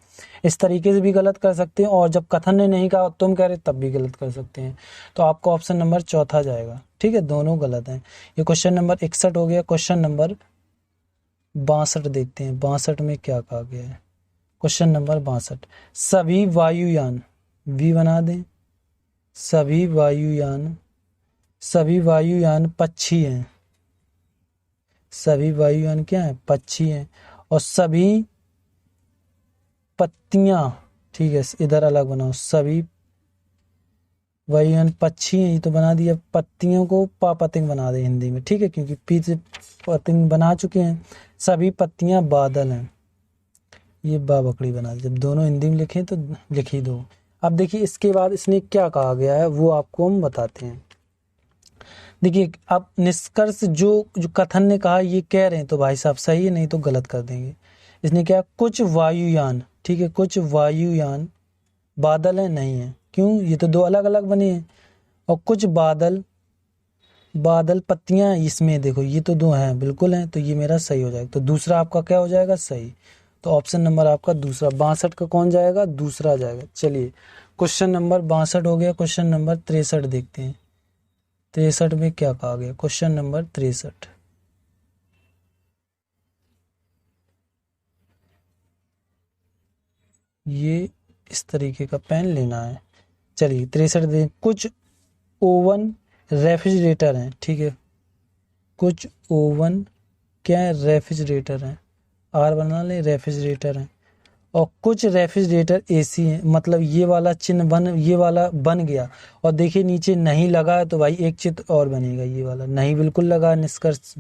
इस तरीके से भी गलत कर सकते हैं, और जब कथन ने नहीं कहा तुम कह रहे तब भी गलत कर सकते हैं। तो आपका ऑप्शन नंबर चौथा जाएगा, ठीक है, दोनों गलत हैं। ये क्वेश्चन नंबर 61 हो गया। क्वेश्चन नंबर 62 देखते हैं, 62 में क्या कहा गया है। क्वेश्चन नंबर 62, सभी वायुयान, वी बना दें, सभी वायुयान पक्षी हैं, सभी वायुयान क्या है, पक्षी हैं, और सभी पत्तियां, ठीक है, इधर अलग बनाओ, सभी वायुयान पक्षी हैं, ये तो बना दिया, पत्तियों को पतंग बना दे हिंदी में, ठीक है, क्योंकि पीछे पतंग बना चुके हैं। सभी पत्तियां बादल हैं, ये बकरी बना दी। जब दोनों हिंदी में लिखें तो लिख ही दो। अब देखिए इसके बाद इसने क्या कहा गया है वो आपको हम बताते हैं। देखिए अब निष्कर्ष जो कथन ने कहा ये कह रहे हैं तो भाई साहब सही है, नहीं तो गलत कर देंगे। इसने क्या, कुछ वायुयान, ठीक है, कुछ वायुयान बादल है, नहीं है, क्यों, ये तो दो अलग अलग बने हैं। और कुछ बादल पत्तियां इसमें देखो, ये तो दो हैं, बिल्कुल हैं, तो ये मेरा सही हो जाएगा। तो दूसरा आपका क्या हो जाएगा, सही। तो ऑप्शन नंबर आपका दूसरा, 62 का कौन जाएगा, दूसरा जाएगा। चलिए क्वेश्चन नंबर 62 हो गया। क्वेश्चन नंबर 63 देखते हैं, 63 में क्या कहा गया। क्वेश्चन नंबर 63, ये इस तरीके का पेन लेना है। चलिए 63 दें, कुछ ओवन रेफ्रिजरेटर हैं, ठीक है, कुछ ओवन क्या है, रेफ्रिजरेटर हैं, आर बना ले, रेफ्रिजरेटर हैं, और कुछ रेफ्रिजरेटर एसी हैं, मतलब ये वाला चिन्ह ये वाला बन गया। और देखिए नीचे नहीं लगा है तो भाई एक चित्र और बनेगा, ये वाला नहीं बिल्कुल लगा है निष्कर्ष,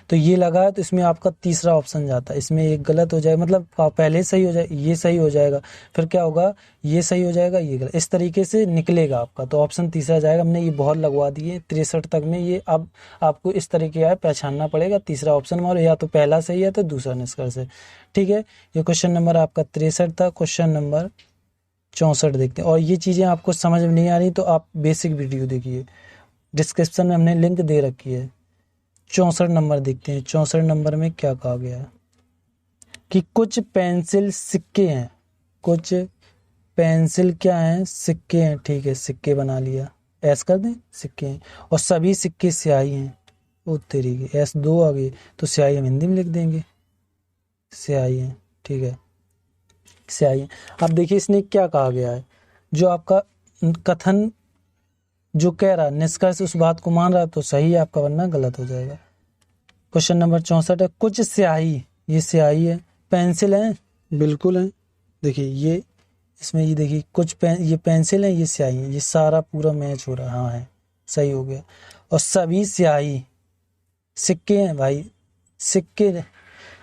तो ये लगा है, तो इसमें आपका तीसरा ऑप्शन जाता है, इसमें एक गलत हो जाएगा, मतलब पहले सही हो जाए, ये सही हो जाएगा, फिर क्या होगा, ये सही हो जाएगा, ये गलत, इस तरीके से निकलेगा आपका। तो ऑप्शन तीसरा जाएगा। हमने ये बहुत लगवा दिए 63 तक में, ये अब आपको इस तरीके का पहचानना पड़ेगा, तीसरा ऑप्शन मारो, या तो पहला सही है तो दूसरा निष्कर्ष है, ठीक है। ये क्वेश्चन नंबर आपका 63 था। क्वेश्चन नंबर 64 देखते हैं। और ये चीज़ें आपको समझ में नहीं आ रही तो आप बेसिक वीडियो देखिए, डिस्क्रिप्शन में हमने लिंक दे रखी है। 64 नंबर देखते हैं, 64 नंबर में क्या कहा गया है कि कुछ पेंसिल सिक्के हैं, कुछ पेंसिल क्या हैं, सिक्के हैं, ठीक है, सिक्के बना लिया, ऐस कर दें, सिक्के हैं, और सभी सिक्के स्याही हैं। ओ तेरी की, ऐस दो आ गए तो स्याही हम हिंदी में लिख देंगे, स्याही है, ठीक है, स्याही है। अब देखिए इसने क्या कहा गया है, जो आपका कथन जो कह रहा निष्कर्ष उस बात को मान रहा तो सही है आपका, वरना गलत हो जाएगा। क्वेश्चन नंबर 64 है, कुछ स्याही, ये स्याही है, पेंसिल है, बिल्कुल है, देखिए ये इसमें, ये देखिए कुछ ये पेंसिल है, ये स्याही है, ये सारा पूरा मैच हो रहा है, हाँ है, सही हो गया। और सभी स्याही, सिक्के हैं भाई, सिक्के,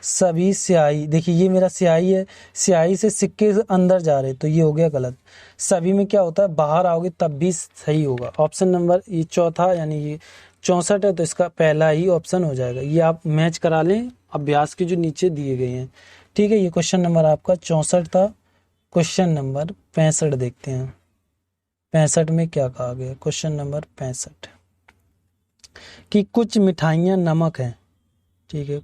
सभी स्याही, देखिए ये मेरा स्याही है, स्याही से सिक्के अंदर जा रहे तो ये हो गया गलत। सभी में क्या होता है, बाहर आओगे तब भी सही होगा। ऑप्शन नंबर ये चौथा, यानी ये 64 है तो इसका पहला ही ऑप्शन हो जाएगा। ये आप मैच करा लें अभ्यास के जो नीचे दिए गए हैं, ठीक है। ये क्वेश्चन नंबर आपका 64 था। क्वेश्चन नंबर 65 देखते हैं, 65 में क्या कहा गया। क्वेश्चन नंबर 65 कि कुछ मिठाइयाँ नमक हैं, ठीक है,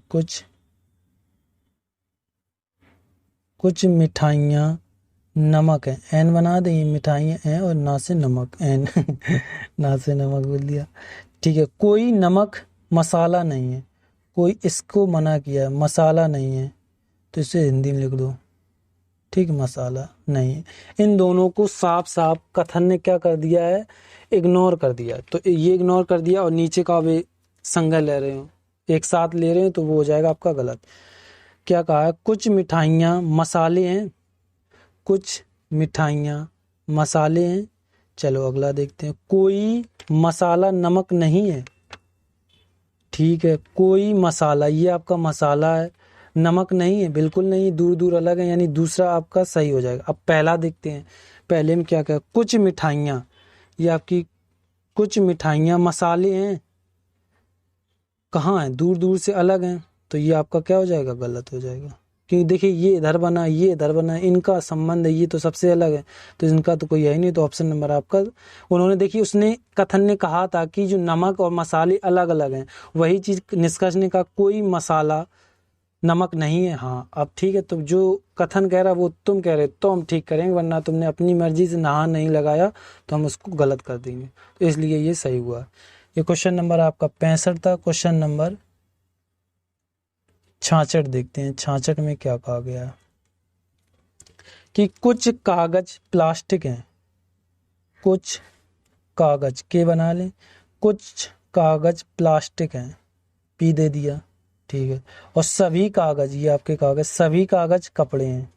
कुछ मिठाइयाँ नमक है, एन बना दें, ये मिठाइयाँ हैं और ना से नमक, एन ना से नमक बोल दिया, ठीक है। कोई नमक मसाला नहीं है, कोई इसको मना किया है, मसाला नहीं है, तो इसे हिंदी में लिख दो, ठीक, मसाला नहीं है। इन दोनों को साफ साफ कथन ने क्या कर दिया है, इग्नोर कर दिया। तो ये इग्नोर कर दिया और नीचे का वे संज्ञा ले रहे हो, एक साथ ले रहे हो, तो वो हो जाएगा आपका गलत। क्या कहा है, कुछ मिठाइयाँ मसाले हैं, कुछ मिठाइयाँ मसाले हैं। चलो अगला देखते हैं, कोई मसाला नमक नहीं है। ठीक है, कोई मसाला, ये आपका मसाला है, नमक नहीं है, बिल्कुल नहीं, दूर दूर अलग है, यानी दूसरा आपका सही हो जाएगा। अब पहला देखते हैं, पहले में क्या क्या, कुछ मिठाइयाँ, ये आपकी कुछ मिठाइयाँ मसाले हैं, कहाँ है, दूर दूर से अलग हैं, तो ये आपका क्या हो जाएगा, गलत हो जाएगा। क्योंकि देखिए ये इधर बना, ये इधर बना, इनका संबंध है, ये तो सबसे अलग है, तो इनका तो कोई है ही नहीं। तो ऑप्शन नंबर आपका, उन्होंने देखिए, उसने कथन ने कहा था कि जो नमक और मसाले अलग अलग हैं, वही चीज निष्कर्ष ने कहा कोई मसाला नमक नहीं है। हाँ अब ठीक है, तो जो कथन कह रहा है वो तुम कह रहे हो, तो हम ठीक करेंगे, वरना तुमने अपनी मर्जी से नहा नहीं लगाया तो हम उसको गलत कर देंगे। तो इसलिए ये सही हुआ। ये क्वेश्चन नंबर आपका 65 था। क्वेश्चन नंबर 66 देखते हैं। 66 में क्या कहा गया है कि कुछ कागज प्लास्टिक हैं, कुछ कागज के बना लें, कुछ कागज प्लास्टिक हैं, पी दे दिया, ठीक है। और सभी कागज, ये आपके कागज, सभी कागज कपड़े हैं,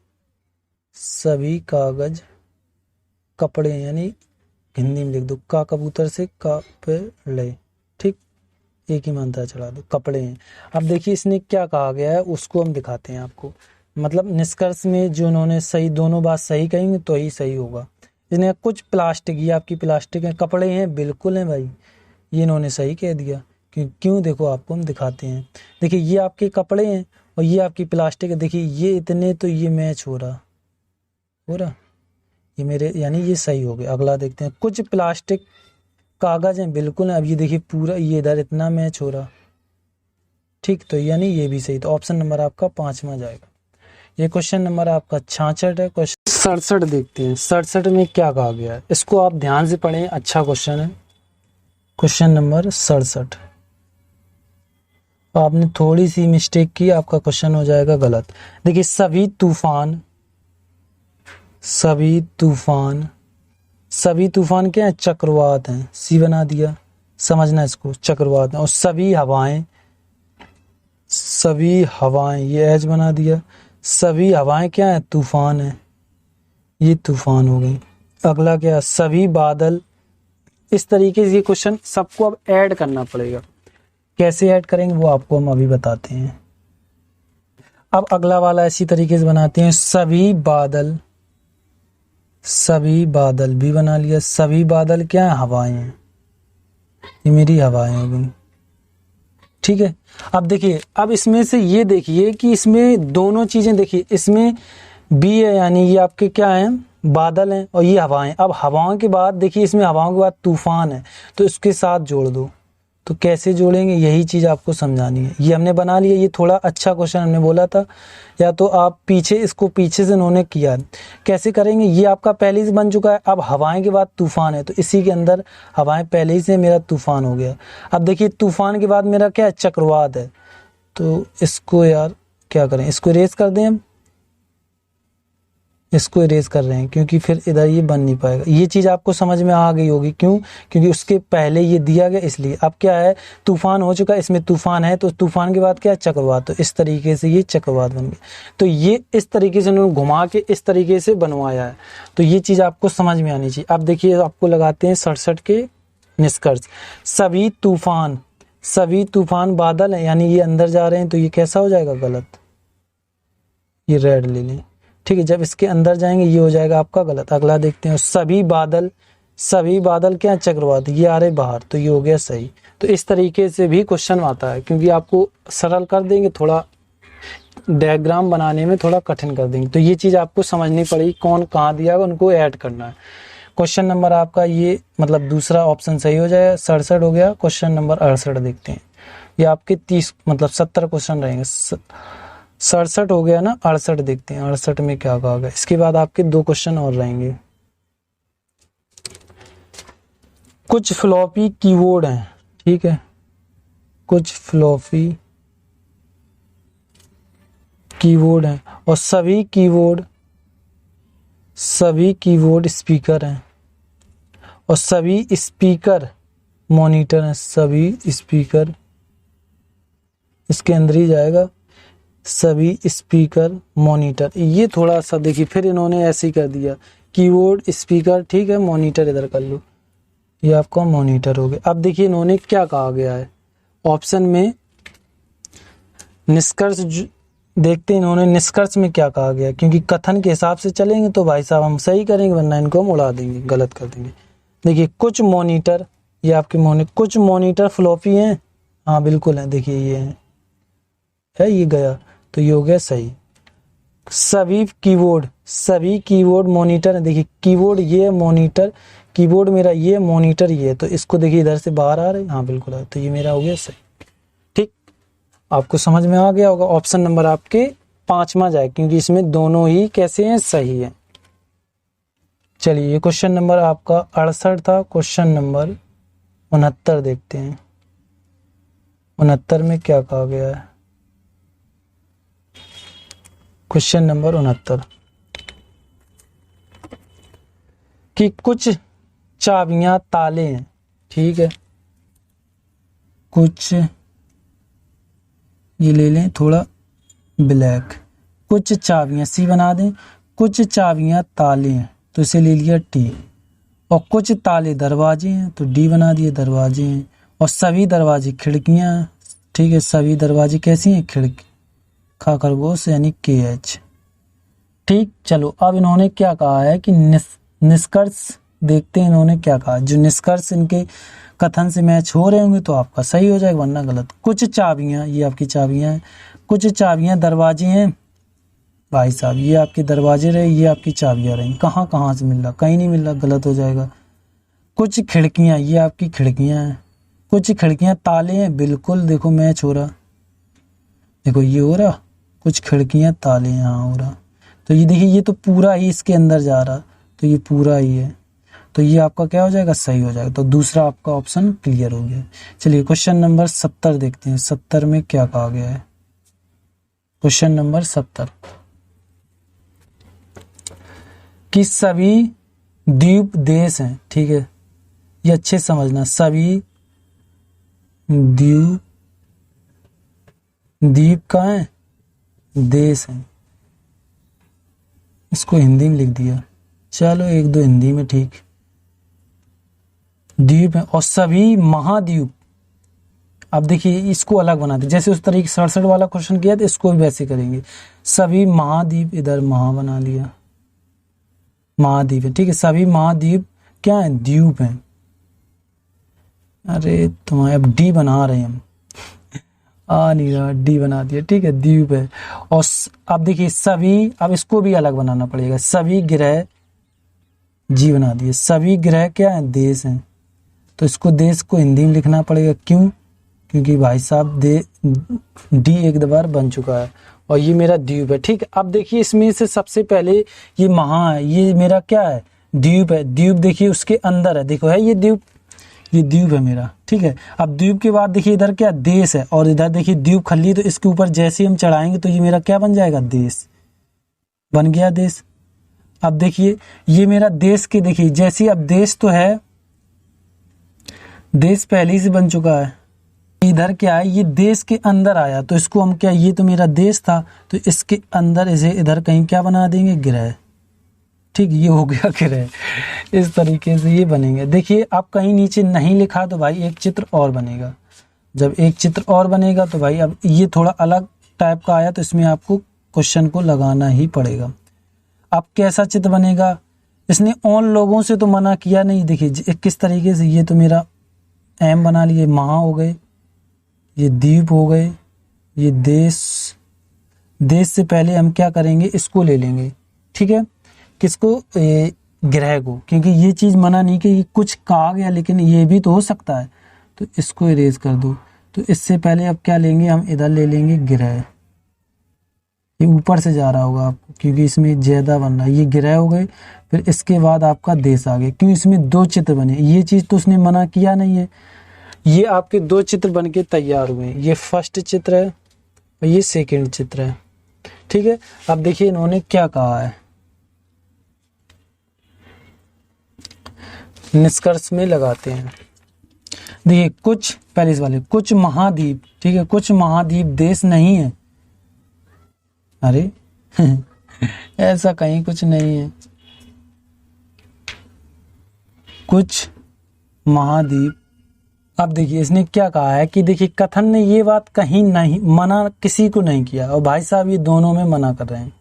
सभी कागज कपड़े हैं, यानी हिंदी में लिख दो, का कबूतर से कपड़े, ठीक, एक ही मात्रा चढ़ा दो, कपड़े हैं। अब देखिए इसने क्या कहा गया है उसको हम दिखाते हैं आपको, मतलब निष्कर्ष में जो उन्होंने सही, दोनों बात सही कहेंगे तो ही सही होगा। इसने कुछ प्लास्टिक, ये आपकी प्लास्टिक है, कपड़े हैं, बिल्कुल हैं भाई, ये इन्होंने सही कह दिया। क्यों देखो आपको हम दिखाते हैं। देखिए ये आपके कपड़े हैं और ये आपकी प्लास्टिक है, देखिए ये इतने, तो ये मैच हो रहा, ये मेरे, यानी ये सही हो गया। अगला देखते हैं, कुछ प्लास्टिक कागज हैं, बिल्कुल है। अब ये देखिए पूरा, ये इधर इतना मैच हो रहा, ठीक, तो यानी ये भी सही। तो ऑप्शन नंबर आपका 5वां जाएगा। ये क्वेश्चन नंबर आपका 66 है। क्वेश्चन 67 देखते हैं। 67 में क्या कहा गया है, इसको आप ध्यान से पढ़ें, अच्छा क्वेश्चन है। क्वेश्चन नंबर 67, आपने थोड़ी सी मिस्टेक की, आपका क्वेश्चन हो जाएगा गलत। देखिए सभी तूफान, सभी तूफान, सभी तूफान क्या है, चक्रवात हैं, सी बना दिया, समझना इसको, चक्रवात हैं। और सभी हवाएं, सभी हवाएं, ये एच बना दिया, सभी हवाएं क्या है, तूफान है, ये तूफान हो गई। अगला क्या, सभी बादल। इस तरीके से ये क्वेश्चन सबको अब ऐड करना पड़ेगा, कैसे ऐड करेंगे वो आपको हम अभी बताते हैं। अब अगला वाला इसी तरीके से बनाते हैं, सभी बादल, सभी बादल भी बना लिया, सभी बादल क्या है, हवाएं हैं, ये मेरी हवाएं हो गई, ठीक है। अब देखिए, अब इसमें से ये देखिए कि इसमें दोनों चीजें, देखिए इसमें बी है, यानी ये आपके क्या हैं, बादल हैं, और ये हवाएं। अब हवाओं के बाद देखिए, इसमें हवाओं के बाद तूफान है, तो इसके साथ जोड़ दो। तो कैसे जोड़ेंगे, यही चीज आपको समझानी है। ये हमने बना लिया, ये थोड़ा अच्छा क्वेश्चन हमने बोला था, या तो आप पीछे, इसको पीछे से उन्होंने किया। कैसे करेंगे, ये आपका पहले से बन चुका है, अब हवाएं के बाद तूफान है, तो इसी के अंदर हवाएं पहले ही से, मेरा तूफान हो गया। अब देखिए तूफान के बाद मेरा क्या है, चक्रवात है, तो इसको यार क्या करें, इसको इरेज कर दें, हम इसको इरेज कर रहे हैं क्योंकि फिर इधर ये बन नहीं पाएगा। ये चीज आपको समझ में आ गई होगी, क्यों, क्योंकि उसके पहले ये दिया गया इसलिए। अब क्या है, तूफान हो चुका है, इसमें तूफान है, तो तूफान के बाद क्या है, चक्रवात, तो इस तरीके से ये चक्रवात बन गया। तो ये इस तरीके से उन्होंने घुमा के इस तरीके से बनवाया है, तो ये चीज आपको समझ में आनी चाहिए। अब देखिए आपको लगाते हैं 67 के निष्कर्ष। सभी तूफान, सभी तूफान बादल है, यानी ये अंदर जा रहे हैं, तो ये कैसा हो जाएगा, गलत, ये रेड ले लें, ठीक है। जब इसके अंदर जाएंगे ये हो जाएगा आपका गलत। अगला देखते हैं, सभी बादल, सभी बादल क्या, चक्रवात, ये आ रहे बाहर, तो ये हो गया सही। तो इस तरीके से भी क्वेश्चन आता है, क्योंकि आपको सरल कर देंगे, थोड़ा डायग्राम बनाने में थोड़ा कठिन कर देंगे, तो ये चीज आपको समझनी पड़ेगी, कौन कहाँ दिया है, उनको ऐड करना है। क्वेश्चन नंबर आपका ये, मतलब दूसरा ऑप्शन सही हो जाएगा, 67 हो गया। क्वेश्चन नंबर 68 देखते हैं। ये आपके 30, मतलब 70 क्वेश्चन रहेंगे। 67 हो गया ना, 68 देखते हैं। 68 में क्या कहा गया, इसके बाद आपके 2 क्वेश्चन और रहेंगे। कुछ फ्लॉपी कीबोर्ड हैं, ठीक है, कुछ फ्लॉपी कीबोर्ड हैं, और सभी कीबोर्ड सभी कीबोर्ड स्पीकर हैं और सभी स्पीकर मॉनिटर हैं। सभी स्पीकर इसके अंदर ही जाएगा, सभी स्पीकर मॉनिटर। ये थोड़ा सा देखिए, फिर इन्होंने ऐसे ही कर दिया, कीबोर्ड स्पीकर, ठीक है, मॉनिटर इधर कर लो, ये आपका मॉनिटर हो गया। अब देखिए इन्होंने क्या कहा गया है ऑप्शन में, निष्कर्ष देखते हैं इन्होंने निष्कर्ष में क्या कहा गया, क्योंकि कथन के हिसाब से चलेंगे तो भाई साहब हम सही करेंगे, वरना इनको हम उड़ा देंगे, गलत कर देंगे। देखिए कुछ मॉनिटर, ये आपके कुछ मॉनिटर फ्लॉपी हैं, हाँ बिल्कुल है, देखिए ये है ये गया, तो ये हो गया सही। सभी कीबोर्ड मॉनिटर है, देखिए कीबोर्ड ये मॉनिटर, कीबोर्ड मेरा ये, मॉनिटर ये, तो इसको देखिए इधर से बाहर आ रहे हैं, हाँ बिल्कुल है, तो ये मेरा हो गया सही। ठीक, आपको समझ में आ गया होगा। ऑप्शन नंबर आपके 5वां जाए, क्योंकि इसमें दोनों ही कैसे हैं, सही है। चलिए क्वेश्चन नंबर आपका 68 था, क्वेश्चन नंबर 69 देखते हैं। 69 में क्या कहा गया है, क्वेश्चन नंबर 69 कि कुछ चाबियां ताले हैं, ठीक है, कुछ ये ले लें थोड़ा ब्लैक, कुछ चाबियां सी बना दें, कुछ चाबियां ताले हैं तो इसे ले लिया टी, और कुछ ताले दरवाजे हैं तो डी बना दिए दरवाजे हैं, और सभी दरवाजे खिड़कियां, ठीक है, सभी दरवाजे कैसी हैं, खिड़की, खा खरगोश यानी KH। ठीक, चलो अब इन्होंने क्या कहा है कि निष्कर्ष देखते हैं इन्होंने क्या कहा। जो निष्कर्ष इनके कथन से मैच हो रहे होंगे तो आपका सही हो जाएगा, वरना गलत। कुछ चाबियां, ये आपकी चाबियां हैं, कुछ चाबियां दरवाजे हैं, भाई साहब ये आपके दरवाजे रहे, ये आपकी चाबियां रही, कहाँ से मिल रहा, कहीं नहीं मिल रहा, गलत हो जाएगा। कुछ खिड़कियां, ये आपकी खिड़कियां हैं, कुछ खिड़कियां ताले हैं, बिल्कुल देखो मैच हो रहा, देखो ये हो रहा, कुछ खिड़कियां ताले यहाँ हो रहा, तो ये देखिए ये तो पूरा ही इसके अंदर जा रहा, तो ये पूरा ही है, तो ये आपका क्या हो जाएगा, सही हो जाएगा। तो दूसरा आपका ऑप्शन क्लियर हो गया। चलिए क्वेश्चन नंबर 70 देखते हैं, 70 में क्या कहा गया है। क्वेश्चन नंबर 70 कि सभी द्वीप देश हैं, ठीक है, ये अच्छे समझना, सभी द्वीप का है, देश है, इसको हिंदी में लिख दिया, चलो एक दो हिंदी में, ठीक, द्वीप है, और सभी महाद्वीप। अब देखिए इसको अलग बना दे, जैसे उस तरीके 67 वाला क्वेश्चन किया था, इसको भी वैसे करेंगे। सभी महाद्वीप, इधर महा बना लिया, महाद्वीप है, ठीक है, सभी महाद्वीप क्या है, द्वीप है। अरे तुम्हारे अब डी बना रहे हैं हम, आ नहीं रहा, डी बना दिया, ठीक है, द्वीप है। और अब देखिए सभी, अब इसको भी अलग बनाना पड़ेगा, सभी ग्रह, जी बना दिए, सभी ग्रह क्या है, देश हैं, तो इसको देश को हिंदी में लिखना पड़ेगा, क्यों, क्योंकि भाई साहब डी एक बार बन चुका है, और ये मेरा द्वीप है। ठीक है, अब देखिए इसमें से सबसे पहले ये महा है, ये मेरा क्या है, द्वीप है, द्वीप देखिए उसके अंदर है, देखो है ये द्वीप, ये द्वीप है मेरा, ठीक है। अब द्वीप के बाद देखिए इधर क्या देश है, और इधर देखिए द्वीप खली, तो इसके ऊपर जैसे हम चढ़ाएंगे तो ये मेरा क्या बन जाएगा, देश बन गया, देश। अब देखिए ये मेरा देश के, देखिए जैसे अब देश तो है, देश पहले से बन चुका है, इधर क्या है, ये देश के अंदर आया, तो इसको हम क्या, ये तो मेरा देश था, तो इसके अंदर इसे इधर कहीं क्या बना देंगे, ग्रह, ठीक, ये हो गया ग्रह, इस तरीके से ये बनेंगे। देखिए आप कहीं नीचे नहीं लिखा तो भाई एक चित्र और बनेगा, जब एक चित्र और बनेगा तो भाई अब ये थोड़ा अलग टाइप का आया, तो इसमें आपको क्वेश्चन को लगाना ही पड़ेगा। अब कैसा चित्र बनेगा, इसने ऑन लोगों से तो मना किया नहीं, देखिए किस तरीके से, ये तो मेरा एम बना लिए, महा हो गए, ये द्वीप हो गए, ये देश, देश से पहले हम क्या करेंगे, इसको ले लेंगे, ठीक है, किसको, ग्रह को, क्योंकि ये चीज मना नहीं कि ये कुछ कहा गया, लेकिन ये भी तो हो सकता है, तो इसको इरेज कर दो। तो इससे पहले अब क्या लेंगे, हम इधर ले लेंगे ग्रह, ये ऊपर से जा रहा होगा आपको, क्योंकि इसमें ज्यादा बन रहा है, ये ग्रह हो गए, फिर इसके बाद आपका देश आ गया, क्यों, इसमें दो चित्र बने, ये चीज तो उसने मना किया नहीं है, ये आपके दो चित्र बनके तैयार हुए हैं, ये फर्स्ट चित्र है और ये सेकंड चित्र है, ठीक है। अब देखिए इन्होंने क्या कहा है, निष्कर्ष में लगाते हैं। देखिए कुछ, पहले इस वाले, कुछ महाद्वीप, ठीक है, कुछ महाद्वीप देश नहीं है। अरे ऐसा कहीं कुछ नहीं है। कुछ महाद्वीप, अब देखिए इसने क्या कहा है कि देखिए कथन ने ये बात कहीं नहीं मना, किसी को नहीं किया, और भाई साहब ये दोनों में मना कर रहे हैं,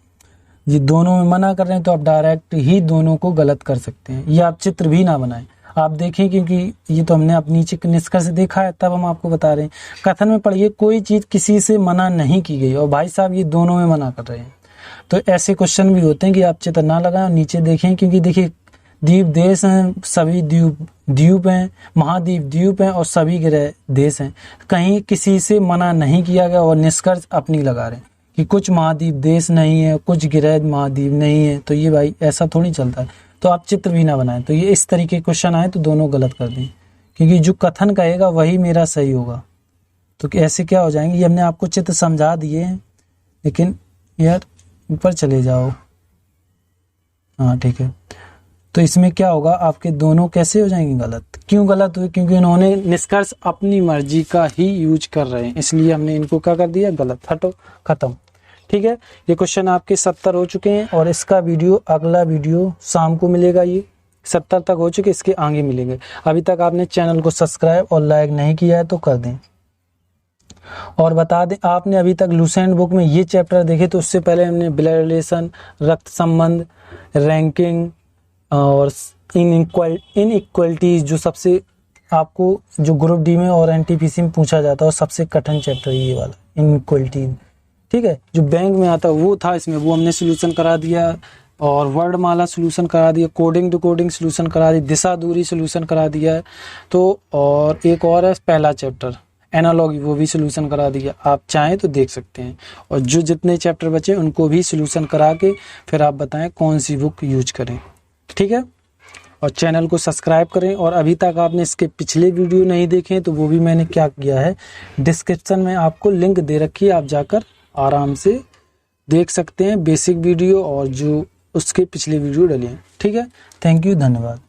ये दोनों में मना कर रहे हैं, तो आप डायरेक्ट ही दोनों को गलत कर सकते हैं। ये आप चित्र भी ना बनाएं, आप देखें, क्योंकि ये तो हमने अपनी नीचे निष्कर्ष देखा है, तब हम आपको बता रहे हैं। कथन में पढ़िए कोई चीज़ किसी से मना नहीं की गई, और भाई साहब ये दोनों में मना कर रहे हैं। तो ऐसे क्वेश्चन भी होते हैं कि आप चित्र ना लगाएं, नीचे देखें, क्योंकि देखिए द्वीप देश हैं, सभी द्वीप हैं, महाद्वीप द्वीप हैं, और सभी ग्रह देश हैं, कहीं किसी से मना नहीं किया गया, और निष्कर्ष अपनी लगा रहे हैं कि कुछ महाद्वीप देश नहीं है, कुछ ग्रह महाद्वीप नहीं है। तो ये भाई ऐसा थोड़ी चलता है, तो आप चित्र भी ना बनाएं। तो ये इस तरीके के क्वेश्चन आए तो दोनों गलत कर दें, क्योंकि जो कथन कहेगा वही मेरा सही होगा। तो ऐसे क्या हो जाएंगे, ये हमने आपको चित्र समझा दिए हैं, लेकिन यार ऊपर चले जाओ, हाँ ठीक है। तो इसमें क्या होगा, आपके दोनों कैसे हो जाएंगे गलत। क्यों गलत हुए, क्योंकि इन्होंने निष्कर्ष अपनी मर्जी का ही यूज कर रहे हैं, इसलिए हमने इनको क्या कर दिया, गलत, हटो, खत्म। ठीक है, ये क्वेश्चन आपके 70 हो चुके हैं, और इसका वीडियो, अगला वीडियो शाम को मिलेगा। ये 70 तक हो चुके, इसके आगे मिलेंगे। अभी तक आपने चैनल को सब्सक्राइब और लाइक नहीं किया है तो कर दें। और बता दें, आपने अभी तक लूसेंट बुक में ये चैप्टर देखे, तो उससे पहले हमने ब्लड रिलेशन, रक्त संबंध, रैंकिंग और इनइक्वलिटीज, जो सबसे आपको जो ग्रुप डी में और एनटीपीसी में पूछा जाता है, और सबसे कठिन चैप्टर ये वाला इनइक्वलिटीज, ठीक है, जो बैंक में आता है वो था इसमें, वो हमने सोल्यूशन करा दिया, और वर्डमाला सोल्यूशन करा दिया, कोडिंग डिकोडिंग सोल्यूशन करा दी, दिशा दूरी सोल्यूशन करा दिया है। तो और एक और है पहला चैप्टर एनालॉगी, वो भी सोल्यूशन करा दिया, आप चाहें तो देख सकते हैं। और जो जितने चैप्टर बचे उनको भी सोल्यूशन करा के फिर आप बताएं कौन सी बुक यूज करें, ठीक है। और चैनल को सब्सक्राइब करें, और अभी तक आपने इसके पिछले वीडियो नहीं देखे तो वो भी मैंने क्या किया है, डिस्क्रिप्शन में आपको लिंक दे रखी है, आप जाकर आराम से देख सकते हैं बेसिक वीडियो और जो उसके पिछले वीडियो डले हैं, ठीक है। थैंक यू, धन्यवाद।